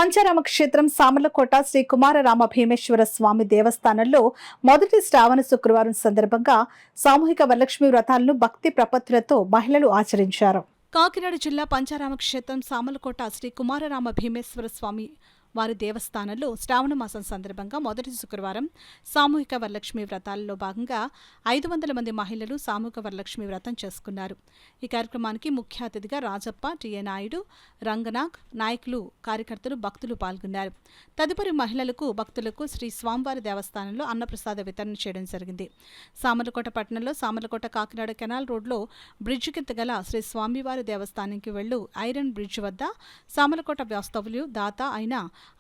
పంచారామ క్షేత్రం సామర్లకోట శ్రీ కుమారరామ భీమేశ్వర స్వామి దేవస్థానంలో మొదటి శ్రావణ శుక్రవారం సందర్భంగా సామూహిక వరలక్ష్మి వ్రతాలను భక్తి ప్రపత్తులతో మహిళలు ఆచరించారు. కాకినాడ జిల్లా పంచారామ క్షేత్రం సామర్లకోట శ్రీ కుమారరామ భీమేశ్వర స్వామి వారి దేవస్థానంలో శ్రావణ మాసం సందర్భంగా మొదటి శుక్రవారం సామూహిక వరలక్ష్మి వ్రతాలలో భాగంగా 500 మంది మహిళలు సామూహిక వరలక్ష్మి వ్రతం చేసుకున్నారు. ఈ కార్యక్రమానికి ముఖ్య అతిథిగా రాజప్ప, టిఏ నాయుడు, రంగనాగ్, నాయకులు, కార్యకర్తలు, భక్తులు పాల్గొన్నారు. తదుపరి మహిళలకు, భక్తులకు శ్రీ స్వామివారి దేవస్థానంలో అన్నప్రసాద వితరణ చేయడం జరిగింది. సామర్లకోట పట్టణంలో సామర్లకోట కాకినాడ కెనాల్ రోడ్లో బ్రిడ్జ్ కింద గల శ్రీ స్వామివారి దేవస్థానానికి వెళ్ళు ఐరన్ బ్రిడ్జ్ వద్ద సామర్లకోట వాస్తవ్యులు దాత అయిన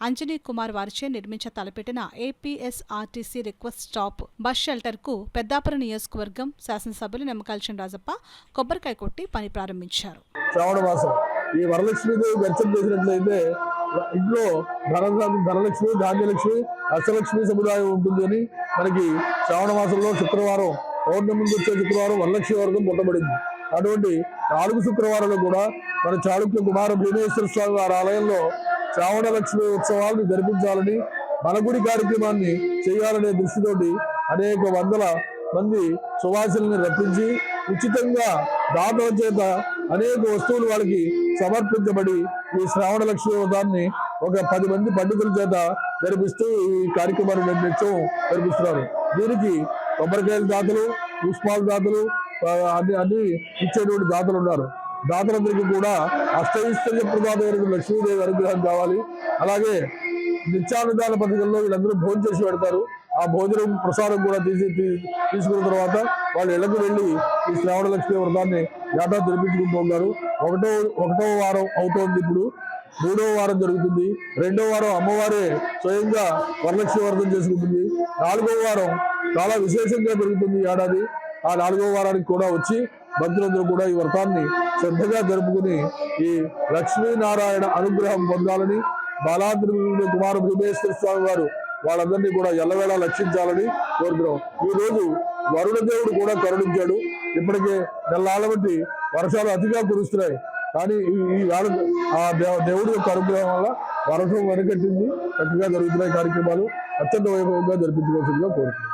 అంజనీ కుమార్ వారిచే నిర్మించ తలపెట్టిన APSRTC request stop bus shelter కు పెద్దాపురం నియోజకవర్గం శాసనసభ్యులు నిమ్మకాయల రాజప్ప కొబ్బరికాయ కొట్టి పని ప్రారంభించారు. శ్రావణ మాసం ఈ వరలక్ష్మీదేవి దర్శనం చేసినట్లయితే ఇంట్లో ధనలక్ష్మి, ధాన్యలక్ష్మి, అష్టలక్ష్మి సముదాయం ఉంటుందని మనకి శ్రావణ మాసంలో శుక్రవారం పౌర్ణమి ముందు వచ్చే శుక్రవారం వరలక్ష్మి వర్గం పుట్టబడింది. అటువంటి 4 శుక్రవారాలు కూడా మన చాళుక్య కుమార భీమేశ్వర స్వామి వారి ఆలయంలో శ్రావణ లక్ష్మి ఉత్సవాలను జరిపించాలని, మన గుడి కార్యక్రమాన్ని చేయాలనే దృష్టితోటి అనేక వందల మంది సువాసుల్ని రప్పించి ఉచితంగా దాతల చేత అనేక వస్తువులు వాళ్ళకి సమర్పించబడి ఈ శ్రావణ లక్ష్మి వ్రతాన్ని ఒక 10 మంది పండితుల చేత జరిపిస్తూ ఈ కార్యక్రమాన్ని నిత్యం జరిపిస్తున్నారు. దీనికి కొబ్బరికాయల దాతలు, పుష్పాల దాతలు, అన్ని ఇచ్చేటువంటి దాతలు ఉన్నారు. దాతలందరికీ కూడా అష్టైశ్వర్య ప్రదాతమైన లక్ష్మీదేవి అనుగ్రహం కావాలి. అలాగే నిత్యాన్నదాన పథకంలో వీళ్ళందరూ భోజనం చేసి పెడతారు. ఆ భోజనం ప్రసాదం కూడా తీసుకున్న తర్వాత వాళ్ళు ఇళ్లకు వెళ్ళి ఈ శ్రావణ లక్ష్మి వ్రతాన్ని ఏటా జరిపించుకుంటూ ఉన్నారు. ఒకటో వారం అవుతోంది, ఇప్పుడు 3వ వారం జరుగుతుంది. 2వ వారం అమ్మవారే స్వయంగా వరలక్ష్మి వ్రతం చేసుకుంటుంది. 4వ వారం చాలా విశేషంగా జరుగుతుంది ఈ ఏడాది. ఆ 4వ వారానికి కూడా వచ్చి భక్తులందరూ కూడా ఈ వ్రతాన్ని శ్రద్ధగా జరుపుకుని ఈ లక్ష్మీనారాయణ అనుగ్రహం పొందాలని, బాలాద్రి కుమార భీమేశ్వర స్వామి వారు వాళ్ళందరినీ కూడా ఎల్లవేళ రక్షించాలని కోరుతున్నాం. ఈ రోజు వరుణ దేవుడు కూడా కరుణించాడు. ఇప్పటికే నెలల బట్టి వర్షాలు అతిగా కురుస్తున్నాయి. కానీ ఈ వేళ ఆ దేవుడి యొక్క అనుగ్రహం వల్ల వర్షం వెనకట్టింది. చక్కగా జరుగుతున్నాయి కార్యక్రమాలు. అత్యంత వైభవంగా జరిపించుకోవాల్సిందిగా కోరుతున్నాం.